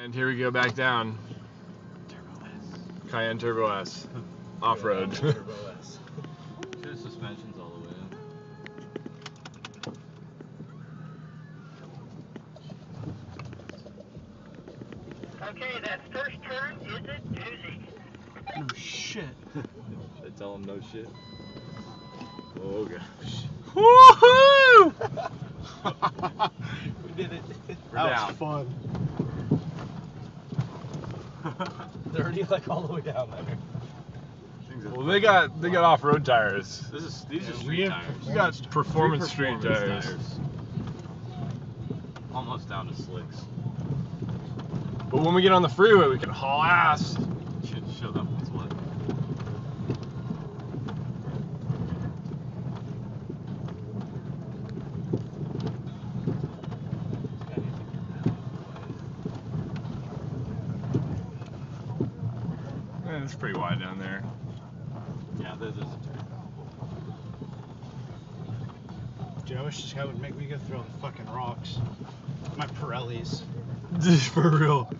And here we go back down. Turbo S. Cayenne Turbo S. Off-road. Turbo S. The suspension's all the way up. Okay, that first turn is a doozy. No shit. They tell them no shit. Oh gosh. Woohoo! We did it. We're That down. was fun. They're already like all the way down there. Well, they got off-road tires. These are we street have tires. We got performance street Performance tires. Almost down to slicks. But when we get on the freeway, we can haul ass. Should show them what's what. It's pretty wide down there. Yeah, there's a turn. Dude, I wish this guy would make me go through all the fucking rocks. My Pirellis. For real.